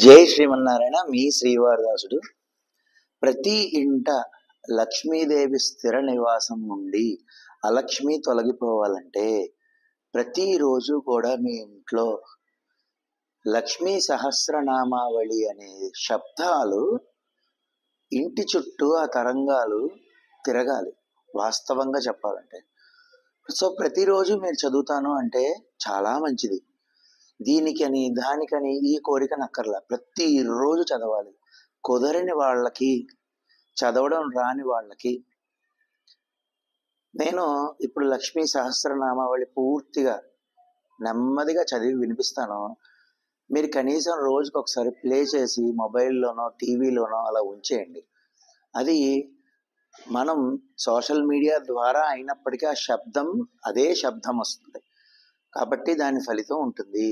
జై శ్రీమన్నారాయణ. మీ శ్రీవారదాసుడు. ప్రతి ఇంట లక్ష్మీదేవి స్థిర నివాసం నుండి అలక్ష్మి తొలగిపోవాలంటే ప్రతిరోజు కూడా మీ ఇంట్లో లక్ష్మీ సహస్రనామావళి అనే శబ్దాలు ఇంటి చుట్టూ ఆ తరంగాలు తిరగాలి. వాస్తవంగా చెప్పాలంటే సో ప్రతిరోజు మీరు చదువుతాను అంటే చాలా మంచిది. దీనికని దానికని ఈ కోరిక నక్కర్లా, ప్రతిరోజు చదవాలి. కుదరని వాళ్ళకి, చదవడం రాని వాళ్ళకి నేను ఇప్పుడు లక్ష్మీ సహస్రనామావళి పూర్తిగా నెమ్మదిగా చదివి వినిపిస్తాను. మీరు కనీసం రోజుకి ఒకసారి ప్లే చేసి మొబైల్లోనో టీవీలోనో అలా ఉంచేయండి. అది మనం సోషల్ మీడియా ద్వారా అయినప్పటికీ ఆ శబ్దం అదే శబ్దం వస్తుంది కాబట్టి దాని ఫలితం ఉంటుంది,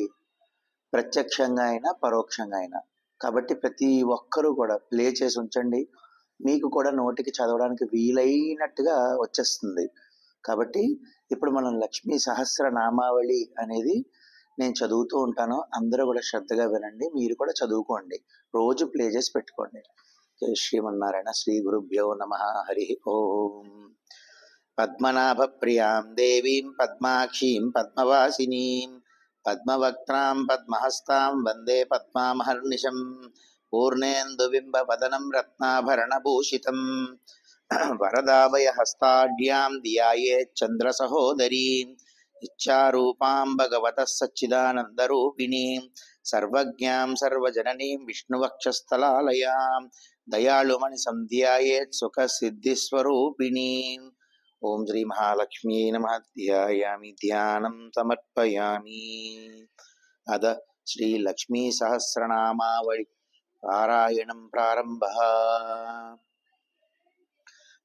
ప్రత్యక్షంగా అయినా పరోక్షంగా అయినా. కాబట్టి ప్రతి ఒక్కరూ కూడా ప్లే చేసి ఉంచండి. మీకు కూడా నోటికి చదవడానికి వీలైనట్టుగా వచ్చేస్తుంది. కాబట్టి ఇప్పుడు మనం లక్ష్మీ సహస్రనామావళి అనేది నేను చదువుతూ ఉంటాను. అందరూ కూడా శ్రద్ధగా వినండి. మీరు కూడా చదువుకోండి, రోజు ప్లే చేసి పెట్టుకోండి. జై శ్రీమన్నారాయణ. శ్రీ గురుభ్యో నమః. హరి ఓం. పద్మనాభ ప్రియాం దేవీం పద్మాక్షీం పద్మవాసినీం పద్మవక్త్రాం పద్మహస్తాం వందే పద్మామహర్నిశం. పూర్ణేందుబింబ వదనం రత్నాభరణభూషితం వరదాభయ హస్తాఢ్యాం ధ్యాయేత్ చంద్ర సహోదరీం ఇచ్చారూపాం భగవతః సచ్చిదానందరూపిణీం సర్వజ్ఞాం సర్వజననీం విష్ణువక్షస్థలాలయాం దయాళుమణి సంధ్యాయేత్ సుఖ సిద్ధిస్వరూపిణీం. ఓం శ్రీ మహాలక్ష్మ్యై నమః. ధ్యాయామి, ధ్యానం సమర్పయామి. అద శ్రీ లక్ష్మీ సహస్రనామావళి పారాయణం ప్రారంభః.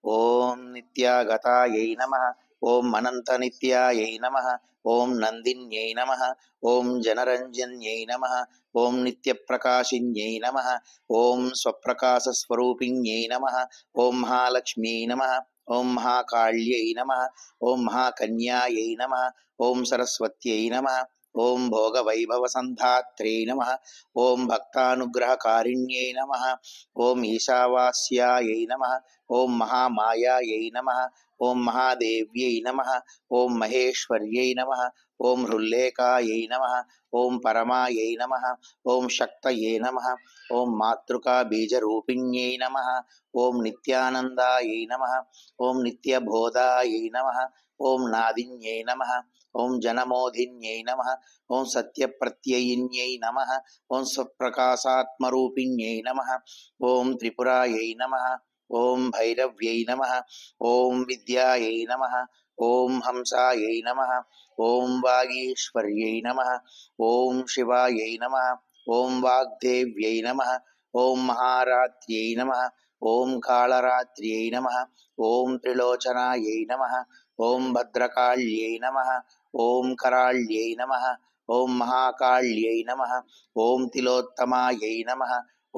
ఓం నిత్యాగతాయై నమః. ఓం అనంత నిత్యాయై నమః. ఓం నందిన్యై నమః. ఓం జనరంజన్యై నమః. ఓం నిత్యప్రకాశిన్యై నమః. ఓం స్వప్రకాశ స్వరూపిణ్యై నమః. ఓం మహాలక్ష్మ్యై నమః. ఓం మహాకాళ్యై నమః. ఓం మహాకన్యాయై నమః. ఓం సరస్వత్యై నమః. ఓం భోగవైభవ సంధాత్రే నమః. ఓం భక్తానుగ్రహకారిణ్యై నమః. ఓం ఈశావాస్యాయై నమః. ఓం మహామాయాయై నమః. ఓం మహాదేవ్యై నమః. ఓం మహేశ్వర్యై నమః. ఓం హృల్లేఖాయై నమః. ఓం పరమాయై నమః. ఓం శక్తయే నమః. ఓం మాతృకా బీజరూపిణ్యై నమః. ఓం నిత్యానందాయై నమః. ఓం నిత్యబోధాయై నమః. ఓం నాదిన్యై నమః. ఓం జనమోధిన్యై నమః. ఓం సత్యప్రత్యయిన్యై నమః. ఓం స్వప్రకాశాత్మరూపిణ్యై నమః. ఓం త్రిపురాయై నమః. ఓం భైరవ్యై నమః. ఓం విద్యాయై నమః. ఓం హంసాయై నమః. ఓం వాగీశ్వర్యై నమః. ఓం శివాయై నమః. ఓం వాగ్దేవ్యై నమః. ఓం మహారాత్ర్యై నమః. ఓం కాళరాత్ర్యై నమః. ఓం త్రిలోచనాయై నమః. ఓం భద్రకాళ్యై నమః. ఓం కరాళ్యై నమః. ఓం మహాకాళ్యై నమః. ఓం తిలోత్తమాయై నమః.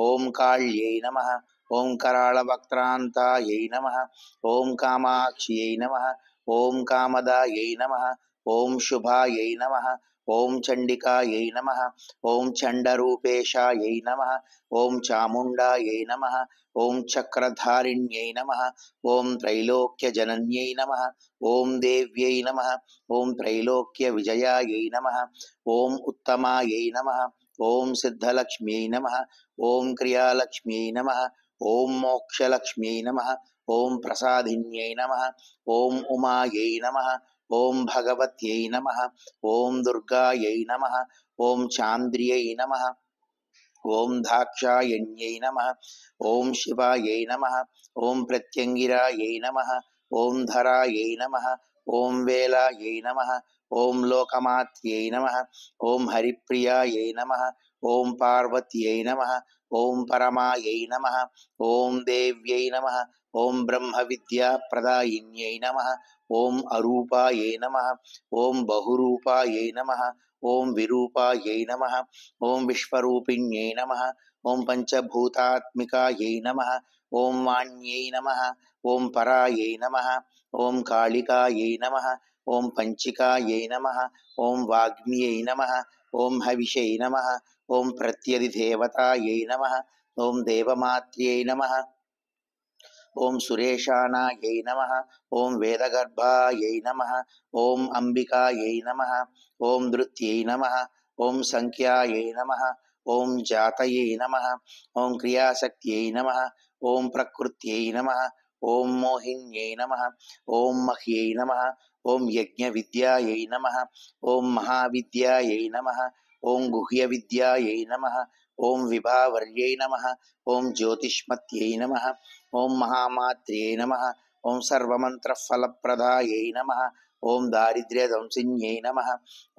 ఓం కాళ్యై నమః. ఓం కరాళవక్త్రాంతాయై నమః. ఓం కామాక్ష్యై నమః. ఓం కామదాయై నమః. ఓం శుభాయై నమః. ఓం చండికాయై నమః. ఓం చండరూపేశాయై నమః. ఓం చాముండాయై నమః. ఓం చక్రధారిణ్యై నమః. ఓం త్రైలోక్యజనన్యై నమః. ఓం దేవ్యై నమః. ఓం త్రైలోక్య విజయాయై నమః. ఓం ఉత్తమాయై నమః. ఓం సిద్ధలక్ష్మ్యై నమః. ఓం క్రియాలక్ష్మ్యై నమః. ఓం మోక్షలక్ష్మ్యై నమః. ఓం ప్రసాదిన్యై నమః. ఓం ఉమాయై నమః. ఓం భగవత్యై నమః. ఓం దుర్గాయై నమః. ఓం చాంద్ర్యై నమః. ఓం దాక్షాయణ్యై నమః. ఓం శివాయై నమః. ఓం ప్రత్యంగిరాయై నమః. ఓం ధరాయై నమః. ఓం వేలాయై నమః. ఓం లోకమాత్యై నమః. ఓం హరిప్రియాయై నమః. ఓం పార్వత్యై నమః. ఓం పరమాయై నమః. ఓం దేవ్యై నమః. ఓం బ్రహ్మ విద్యాప్రదాయిన్యై నమః. ఓం అరూపాయై నమః. ఓం బహురూపాయై నమః. ఓం విరూపాయై నమః. ఓం విశ్వరూపిణ్యై నమః. ఓం పంచభూతాత్మికాయై నమః. ఓం వాణ్యై నమః. ఓం పరాయై నమః. ఓం కాళికాయై నమః. ఓం పంచికాయై నమః. ఓం వాగ్మ్యై నమః. ఓం హవిషై నమః. ఓం ప్రత్యధిదేవతాయై నమః. ఓం దేవమాత్ర్యై నమః. ఓం సురేశానాయై నమః. ఓం వేదగర్భాయై నమః. ఓం అంబికాయై నమః. ఓం నృత్యై నమః. ఓం సంఖ్యాయై నమః. ఓం జాతయై నమః. ఓం క్రియాశక్త్యై నమః. ఓం ప్రకృత్యై నమః. ఓం మోహిన్యై నమః. ఓం మహ్యై నమః. ఓం యజ్ఞవిద్యాయై నమః. ఓం మహావిద్యాయై నమః. ఓం గుహ్యవిద్యాయై నమః. ఓం విభావర్యై నమః. ఓం జ్యోతిష్మత్యై నమః. ఓం మహామాత్ర్యై నమః. ఓం సర్వమంత్రఫలప్రదాయై నమః. ఓం దారిద్ర్యదంసిన్యై నమః.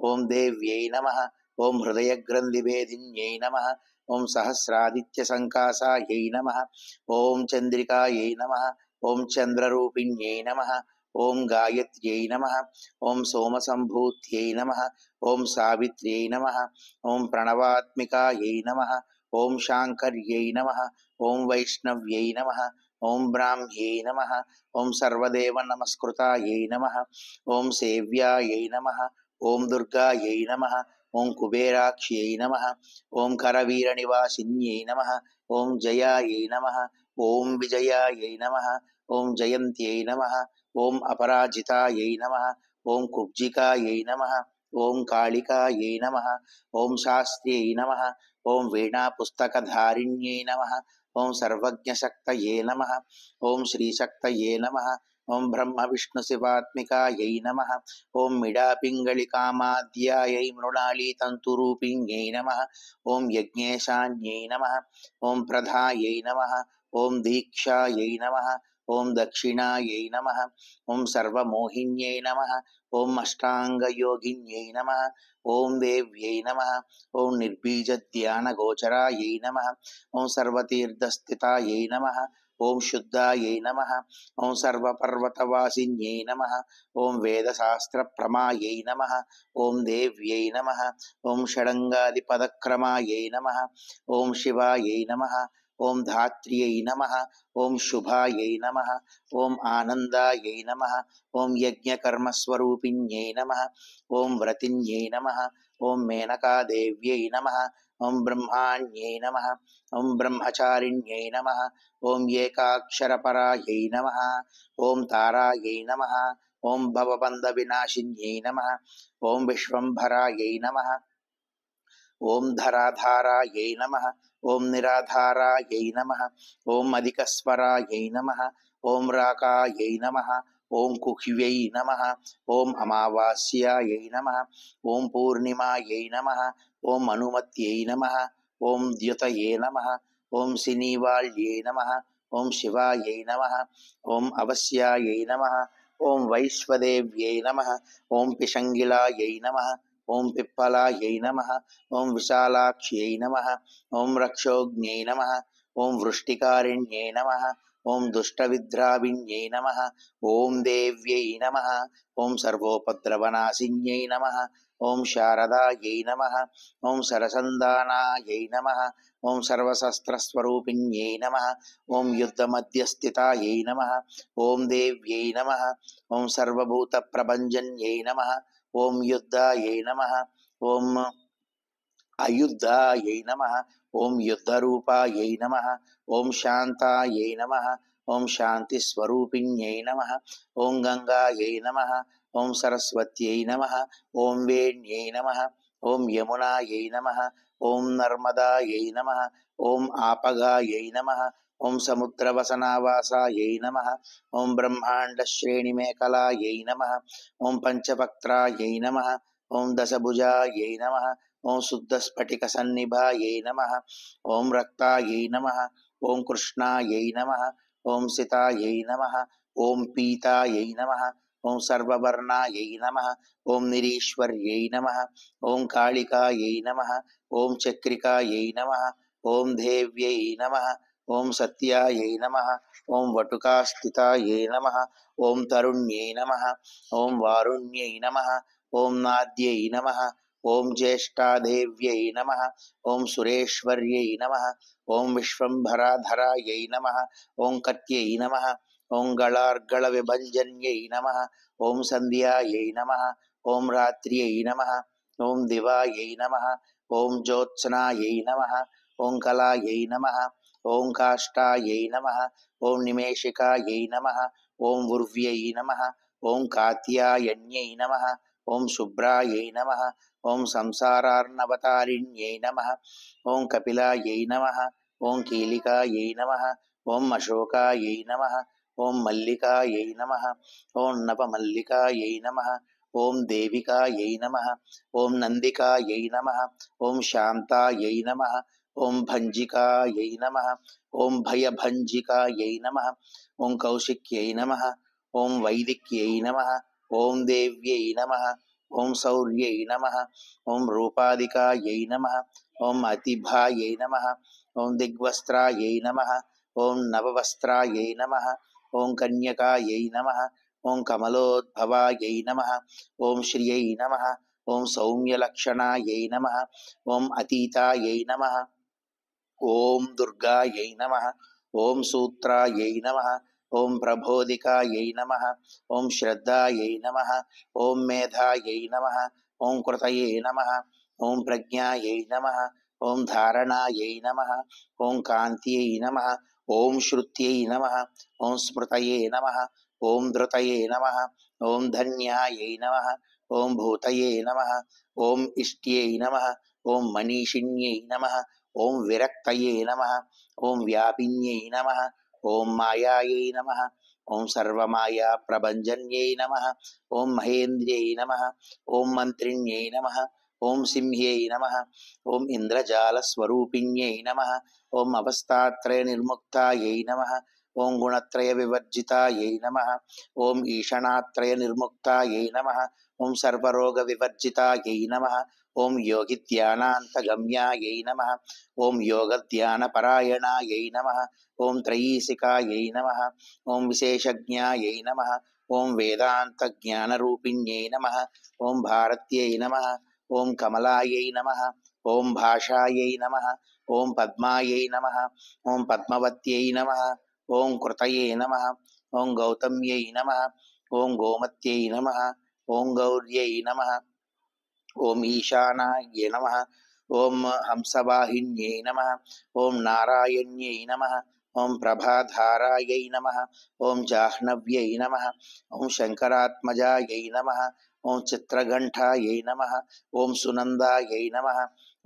ఓం దేవ్యై నమః. ఓం హృదయగ్రంథిభేదిన్యై నమః. ఓం సహస్రాదిత్యసంకాసాయై నమః. ఓం చంద్రికాయై నమః. ఓం చంద్రరూపిణ్యై నమః. ఓం గాయత్ర్యై నమః. ఓం సోమసంభూత్యై నమః. ఓం సావిత్ర్యై నమః. ఓం ప్రణవాత్మికాయై నమః. ఓం శాంకర్యై నమః. ఓం వైష్ణవ్యై నమః. ఓం బ్రాహ్మ్యై నమః. ఓం సర్వదేవ నమస్కృతాయై నమః. ఓం సేవ్యాయై నమః. ఓం దుర్గాయై నమః. ఓం కుబేరాక్ష్యై నమః. ఓం కరవీరనివాసిన్యై నమః. ఓం జయాయై నమః. ఓం విజయాయై నమః. ఓం జయంత్యై నమః. ఓం అపరాజితాయై నమః. ఓం కుబ్జికాయై నమః. ఓం కాళికాయై నమః. ఓం శాస్త్ర్యై నమః. ఓం వీణాపుస్తకధారిణ్యై నమః. ఓం సర్వజ్ఞశక్తయే నమః. ఓం శ్రీశక్తయే నమః. ఓం బ్రహ్మ విష్ణు శివాత్మికాయై నమః. ఓం మిడాపింగళికామాద్యాయై మృణాళీతంతురూపిణ్యై నమః. ఓం యజ్ఞేశాన్యై నమః. ఓం ప్రధాయై నమః. ఓం దీక్షాయై నమః. ఓం దక్షిణాయై నమః. ఓం సర్వమోహిన్యై నమః. ఓం అష్టాంగయోగిన్యై నమః. ఓం దేవ్యై నమః. ఓం నిర్బీజధ్యానగోచరాయై నమః. ఓం సర్వతీర్థస్థితాయై నమః. ఓం శుద్ధాయై నమః. ఓం సర్వపర్వతవాసిన్యై నమః. ఓం వేదశాస్త్రప్రమాయై నమః. ఓం దేవ్యై నమః. ఓం షడంగాదిపదక్రమాయై నమః. ఓం శివాయై నమః. ఓం ధాత్ర్యై నమః. ఓం శుభాయై నమః. ఓం ఆనందాయై నమః. ఓం యజ్ఞకర్మస్వరూపిణ్యై నమః. ఓం వ్రతిన్యై నమః. ఓం మేనకాదేవ్యై నమః. ఓం బ్రహ్మాణ్యై నమః. ఓం బ్రహ్మచారిణ్యై నమః. ఓం ఏకాక్షరపరాయై నమః. ఓం తారాయై నమః. ఓం భవబంధవినాశిన్యై నమః. ఓం విశ్వంభరాయై నమః. ఓం ధరాధారాయై నమః. ఓం నిరాధారాయై నమః. ఓం అధికస్వరాయై నమః. ఓం రాకాయై నమః. ఓం కుహ్వ్యై నమః. ఓం అమావాస్యాయై నమః. ఓం పూర్ణిమాయై నమః. ఓం అనుమత్యై నమః. ఓం ద్యుతయే నమః. ఓం సినీవాళ్యై నమః. ఓం శివాయై నమః. ఓం అవస్యాయై నమః. ఓం వైశ్వదేవ్యై నమః. ఓం పిశంగిలాయై నమః. ఓం పిప్పలాయై నమః. ఓం విశాలాక్ష్యై నమః. ఓం రక్షోజ్ఞై నమః. ఓం వృష్టికారిణ్యై నమః. ఓం దుష్టవిద్రావిణ్యై నమః. ఓం దేవ్యై నమః. ఓం సర్వోపద్రవనాశిన్యై నమః. ఓం శారదాయై నమః. ఓం సరసందానాయై నమః. ఓం సర్వశస్త్రస్వరూపిణ్యై నమః. ఓం యుద్ధమధ్యస్థితాయై నమః. ఓం దేవ్యై నమః. ఓం సర్వభూతప్రభంజన్యై నమః. ఓం యుద్ధాయై నమః. ఓం అయుద్ధాయై నమః. ఓం యుద్ధరూపాయై నమః. ఓం శాంతాయై నమః. ఓం శాంతిస్వరూపిణ్యై నమః. ఓం గంగాయై నమః. ఓం సరస్వత్యై నమః. ఓం వేణ్యై నమః. ఓం యమునాయై నమః. ఓం నర్మదాయై నమః. ఓం ఆపగాయై నమః. ఓం సముద్రవసనావాసాయై నమః. ఓం బ్రహ్మాండశ్రేణిమేఖలాయై నమః. ఓం పంచవక్త్రాయై నమః. ఓం దశభుజాయై నమః. ఓం శుద్ధస్ఫటికసన్నిభాయై నమః. ఓం రక్తాయై నమః. ఓం కృష్ణాయై నమః. ఓం సితాయై నమః. ఓం పీతాయై నమః. ఓం సర్వవర్ణాయై నమః. ఓం నిరీశ్వర్యై నమః. ఓం కాళికాయై నమః. ఓం చక్రికాయై నమః. ఓం దేవ్యై నమః. ఓం సత్యాయై నమః. ఓం వటుకాస్థితాయై నమః. ఓం తరుణ్యై నమః. ఓం వారుణ్యై నమః. ఓం నాద్యై నమః. ఓం జ్యేష్ఠాదేవ్యై నమః. ఓం సురేశ్వర్యై నమః. ఓం విశ్వంభరాధరాయై నమః. ఓం కట్యై నమః. ఓం గళార్గళవిభంజన్యై నమః. ఓం సంధ్యాయై నమః. ఓం రాత్ర్యై నమః. ఓం దివాయై నమః. ఓం జ్యోత్స్నాయై నమః. ఓం కళాయై నమః. ఓం కాష్టాయై నమః. ఓం నిమేషికాయై నమః. ఓం ఉర్వ్యై నమః. ఓం కాత్యాయన్యై నమః. ఓం శుభ్రాయై నమః. ఓం సంసారార్ణవతారిణ్యై నమః. ఓం కపిలాయై నమః. ఓం కీలికాయై నమః. ఓం అశోకాయై నమః. ఓం మల్లికాయై నమః. ఓం నవమల్లికాయై నమః. ఓం దేవికాయై నమః. ఓం నందికాయై నమః. ఓం శాంతాయై నమః. ఓం భంజికాయై నమః. ఓం భయభంజికాయై నమః. ఓం కౌశిక్యై నమః. ఓం వైదిక్యై నమః. ఓం దేవ్యై నమః. ఓం శౌర్యై నమః. ఓం రూపాదికాయై నమః. ఓం అతిభాయై నమః. ఓం దిగ్వస్త్రాయై నమః. ఓం నవవస్త్రాయై నమః. ఓం కన్యకాయై నమః. ఓం కమలోద్భవాయై నమః. ఓం శ్రియై నమః. ఓం సౌమ్యలక్షణాయై నమః. ఓం అతీతాయై నమః. ఓం దుర్గాయై నమః. ఓం సూత్రాయై నమః. ఓం ప్రబోధికాయై నమః. ఓం శ్రద్ధాయై నమః. ఓం మేధాయై నమః. ఓం కృతయే నమః. ఓం ప్రజ్ఞాయై నమః. ఓం ధారణాయై నమః. ఓం కాంత్యై నమః. ఓం శ్రుత్యై నమః. ఓం స్మృతయే నమః. ఓం ధృతయే నమః. ఓం ధన్యాయై నమః. ఓం భూతయే నమః. ఓం ఇష్ట్యై నమః. ఓం మనీషిణ్యై నమః. ఓం విరక్తయే నమః. ఓం వ్యాపిన్యై నమః. ఓం మాయాయై నమః. ఓం సర్వమాయా ప్రభంజన్యై నమః. ఓం మహేంద్ర్యై నమః. ఓం మంత్రిణ్యై నమః. ఓం సింహ్యై నమః. ఓం ఇంద్రజాలస్వరూపిణ్యై నమః. ఓం అవస్థాత్రయ నిర్ముక్తాయై నమః. ఓం గుణత్రయ వివర్జితాయై నమః. ఓం ఈషణాత్రయ నిర్ముక్తాయై నమః. ఓం సర్వరోగ వివర్జితాయై నమః. ఓం యోగిధ్యానాంతగమ్యాయై నమః. ఓం యోగధ్యానపరాయణాయై నమః. ఓం త్రయీసికాయై నమః. ఓం విశేషజ్ఞాయై నమః. ఓం వేదాంతజ్ఞానరూపిణ్యై నమః. ఓం భారత్యై నమః. ఓం కమలాయై నమః. ఓం భాషాయై నమః. ఓం పద్మాయై నమః. ఓం పద్మవత్యై నమః. ఓం కృతయే నమః. ఓం గౌతమ్యై నమః. ఓం గోమత్యై నమః. ఓం గౌర్యై నమః. ఓం ఈశానాయ నమః. ఓం హంసవాహిన్యై నమః. ఓం నారాయణ్యై నమః. ఓం ప్రభాధారాయై నమః. ఓం జాహ్నవ్యై నమః. ఓం శంకరాత్మజాయై నమః. ఓం చిత్రఘంటాయై నమః. ఓం సునందాయై నమః.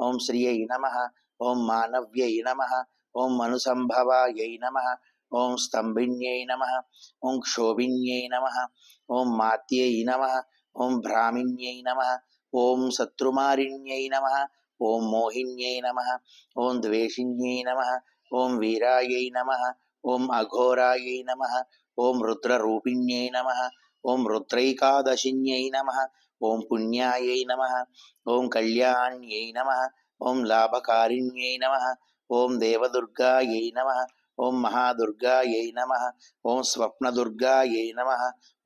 ఓం శ్రియై నమః. ఓం మానవ్యై నమః. ఓం మనుసంభవాయై నమః. ఓం స్తంభిన్యై నమః. ఓం క్షోభిన్యై నమః. ఓం మాత్యై నమః. ఓం భ్రామిన్యై నమః. ఓం శత్రుమారిణ్యై నమః. ఓం మోహిన్యై నమః. ఓం ద్వేషిన్యై నమః. ఓం వీరాయై నమః. ఓం అఘోరాయై నమః. ఓం రుద్రరూపిణ్యై నమః. ఓం రుద్రైకాదశిన్యై నమః. ఓం పుణ్యాయై నమః. ఓం కళ్యాణ్యై నమః. ఓం లాభకారిణ్యై నమః. ఓం దేవదుర్గాయై నమః. ఓం మహాదుర్గాయై నమః. ఓం స్వప్నదుర్గాయై నమః.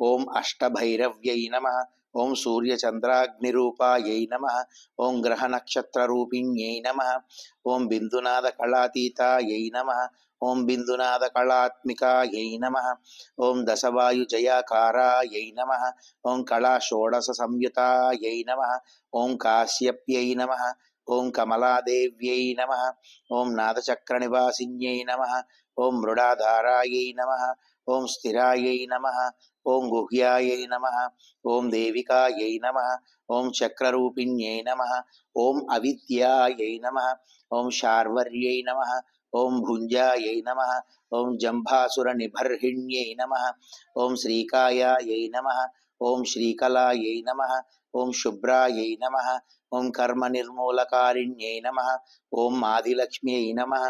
ఓం అష్టభైరవ్యై నమః. ఓం సూర్యచంద్రాగ్నిరూపాయై నమః. ఓం గ్రహనక్షత్రరూపిణ్యై నమః. ఓం బిందునాదకళాతీతాయై నమః. ఓం బిందునాదకళాత్మికాయై నమః. ఓం దశవాయుజయాకారాయై నమః. ఓం కళాషోడశసంయుతాయై నమః. ఓం కాశ్యప్యై నమః. ఓం కమలాదేవ్యై నమః. ఓం నాదచక్రనివాసిన్యై నమః. ఓం మృడాధారాయై నమః. ఓం స్థిరాయై నమః. ఓం గుహ్యాయై నమః. ఓం దేవికాయై నమః. ఓం చక్రరూపిణ్యై నమః. ఓం అవిద్యాయై నమః. ఓం శార్వర్యై నమః. ఓం భుంజాయై నమః. ఓం జంభాసురనిబర్హిణ్యై నమః. ఓం శ్రీకాయాయై నమః. ఓం శ్రీకళాయై నమః. ఓం శుభ్రాయై నమః. ఓం కర్మనిర్మూలకారిణ్యై నమః. ఓం ఆదిలక్ష్మ్యై నమః.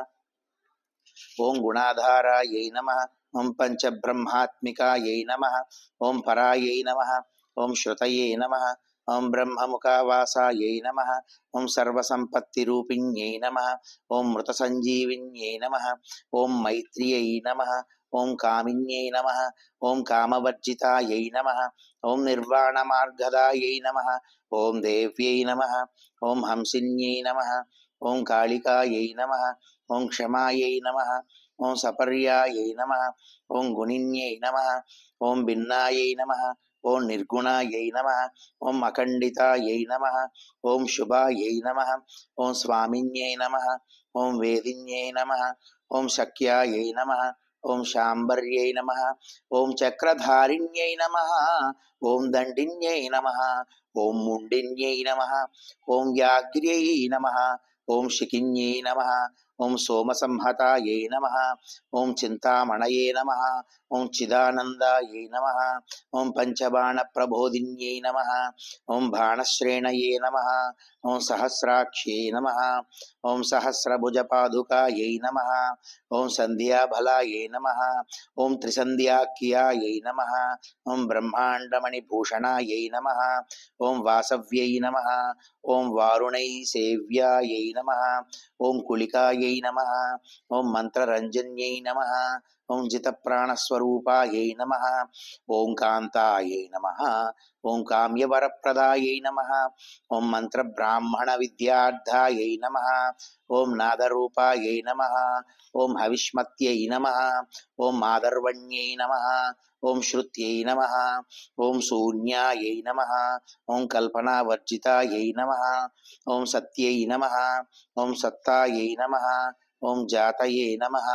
ఓం గుణాధారాయై నమః. ఓం పంచబ్రహ్మాత్మికాయై నమః. ఓం పరాయై నమః. ఓం శ్రుతయే నమః. ఓం బ్రహ్మముఖావాసాయై నమః. ఓం సర్వసంపత్తిరూపిణ్యై నమః. ఓం మృతసంజీవిన్యై నమః. ఓం మైత్ర్యై నమః. ఓం కామిన్యై నమః. ఓం కామవర్జితాయై నమః. ఓం నిర్వాణమార్గదాయై నమః. ఓం దేవ్యై నమః. ఓం హంసిన్యై నమః. ఓం కాళికాయై నమః. ఓం క్షమాయై నమః. ఓం సపర్యాయై నమః. ఓం గుణిన్యై నమః. ఓం భిన్నాయై నమః. ఓం నిర్గుణాయై నమః. ఓం అఖండితాయై నమః. ఓం శుభాయై నమః. ఓం స్వామిన్యై నమః. ఓం వేదిన్యై నమః. ఓం శక్యాయై నమః. ఓం శాంబర్యై నమః. ఓం చక్రధారిణ్యై నమః. ఓం దండిన్యై నమః. ఓం ముండిన్యై నమః. ఓం వ్యాఘ్ర్యై నమః. ఓం శిఖిన్యై నమః. ఓం సోమసంహతాయై నమః. ఓం చింతామణయే నమః. ఓం చిదానందాయై నమః. ఓం పంచబాణప్రబోధిన్యై నమః. ఓం బాణశ్రేణయే నమః. ఓం సహస్రాక్ష్యై నమః. ఓం సహస్రభుజపాదుకాయై నమః. ఓం సంధ్యాబలాయై నమః. ఓం త్రిసంధ్యాఖ్యాయై నమః. ఓం బ్రహ్మాండమణిభూషణాయై నమః. ఓం వాసవ్యై నమః. ఓం వారుణై సేవ్యాయై నమః. ఓం కుళికాయై నమః. ఓం మంత్రరంజన్యై నమః. ఓం జితప్రాణస్వరూపాయై నమః. ఓం కాంతాయై నమః. ఓం కామ్యవరప్రదాయై నమః. ఓం మంత్రబ్రాహ్మణ విద్యార్థాయై నమః. ఓం నాదరూపాయై నమః. ఓం హవిష్మత్యై నమః. ఓం మాదర్వణ్యై నమః. ఓం శ్రుత్యై నమః. ఓం శూన్యాయై నమః. ఓం కల్పనావర్జితాయై నమః. ఓం సత్యై నమః. ఓం సత్తాయై నమః. ఓం జాతయే నమః.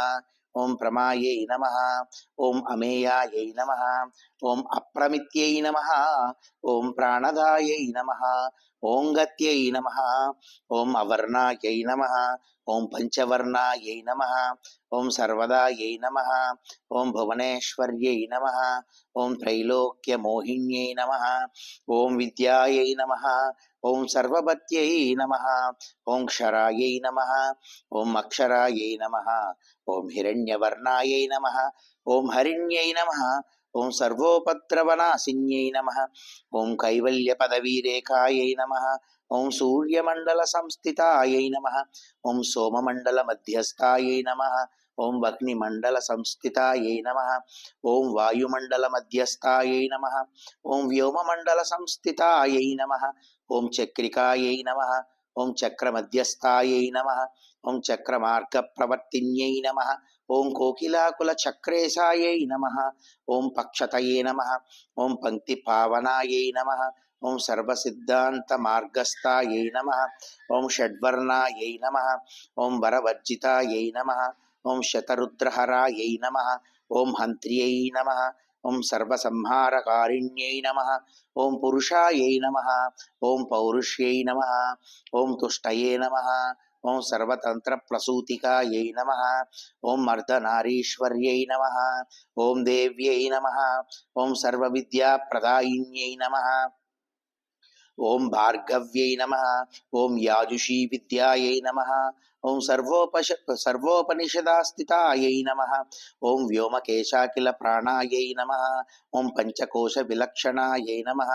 ఓం ప్రమాయై నమః. ఓం అమేయాయై నమః. ఓం అప్రమిత్యై నమః. ఓం ప్రాణదాయై నమః. ఓం గత్యై నమః. ఓం అవర్ణాయై నమః. ఓం పంచవర్ణాయై నమః. ఓం సర్వదాయై నమః. ఓం భువనేశ్వర్యై నమః. ఓం త్రైలోక్యమోహిన్యై నమః. ఓం విద్యాయై నమః. ఓం సర్వభత్యై నమః. ఓం క్షరాయై నమః. ఓం అక్షరాయై నమః. ఓం హిరణ్యవర్ణాయై నమః. ఓం హరిణ్యై నమః. ఓం సర్వోపద్రవనాశిన్యై నమః. ఓం కైవల్యపదవీరేఖాయై నమః. ఓం సూర్యమండల సంస్థితాయై నమః. ఓం సోమమండల మధ్యస్థాయై నమః. ఓం అగ్నిమండల సంస్థితాయై నమః. ఓం వాయుమండల మధ్యస్థాయై నమః. ఓం వ్యోమమండల సంస్థితాయై నమః. ఓం చక్రికాయై నమః. ఓం చక్రమధ్యస్థాయై నమః. ఓం చక్రమార్గప్రవర్తిన్యై నమః. ఓం కోకిలాకుల చక్రేశాయై నమః. ఓం పక్షతయే నమః. ఓం పంక్తిపావనాయై నమః. ఓం సర్వసిద్ధాంత మార్గస్థాయై నమః. ఓం షడ్వర్ణాయై నమః. ఓం వరవర్జితాయై నమః. ఓం శతరుద్రహరాయై నమః. ఓం హంత్ర్యై నమః. ఓం సర్వసంహారకారిణ్యై నమః. ఓం పురుషాయై నమః. ఓం పౌరుష్యై నమః. ఓం తుష్టయే నమః. ఓం సర్వతంత్రప్రసూతికాయై నమః. ఓం అర్ధనారీశ్వర్యై నమః. ఓం దేవ్యై నమః. ఓం సర్వవిద్యాప్రదాయిన్యై నమః. ఓం భార్గవ్యై నమః. ఓం యాజుషీ విద్యాయై నమః. ఓం సర్వోపనిషదాస్థితాయై నమః. ఓం వ్యోమకేశాఖిల ప్రాణాయై నమః. ఓం పంచకోశ విలక్షణాయై నమః.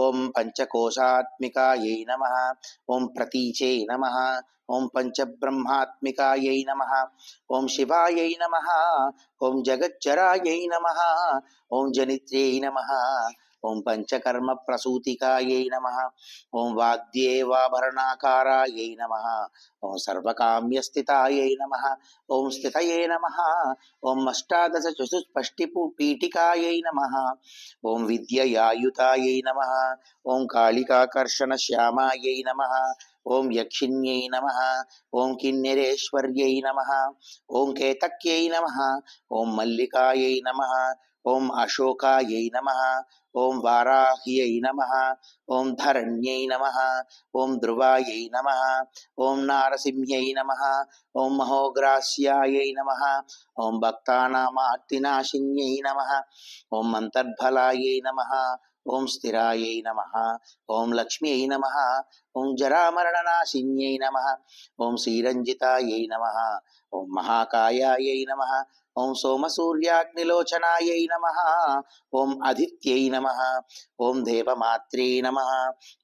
ఓం పంచకోశాత్మికాయై నమః. ఓం ప్రతీచై నమః. ఓం పంచబ్రహ్మాత్మికాయై నమః. ఓం శివాయై నమః. ఓం జగజ్జరాయై నమః. ఓం జనిత్ర్యై నమః. ఓం పంచకర్మ ప్రసూతికాయై నమః. ఓం వాగ్దేవాభరణాకారాయై నమః. ఓం సర్వకామ్యస్థితాయై నమః. ఓం స్థితయే నమః. ఓం అష్టాదశ చతుష్పష్టి పీఠికాయై నమః. ఓం విద్యయాయుతాయై నమః. ఓం కాళికాకర్షణ శ్యామాయై నమః. ఓం యక్షిణ్యై నమః. ఓం కిన్నెరేశ్వర్యై నమః. ఓం కేతక్యై నమః. ఓం మల్లికాయై నమః. ఓం అశోకాయై నమః. ఓం వారాహ్యై నమః. ఓం ధరణ్యై నమః. ఓం ధ్రువాయై నమః. ఓం నారసింహ్యై నమః. ఓం మహోగ్రాస్యాయై నమః. ఓం భక్తానామార్తినాశిన్యై నమః. ఓం అంతర్బలాయై నమః. ఓం స్థిరాయై నమః. ఓం లక్ష్మ్యై నమః. ఓం జరామరణనాశిన్యై నమః. ఓం శ్రీరంజితాయై నమః. ఓం మహాకాయాయై నమః. ఓం సోమసూర్యాగ్నిలోచనాయై నమః. ఓం అదిత్యై నమః. ఓం దేవమాత్రే నమః.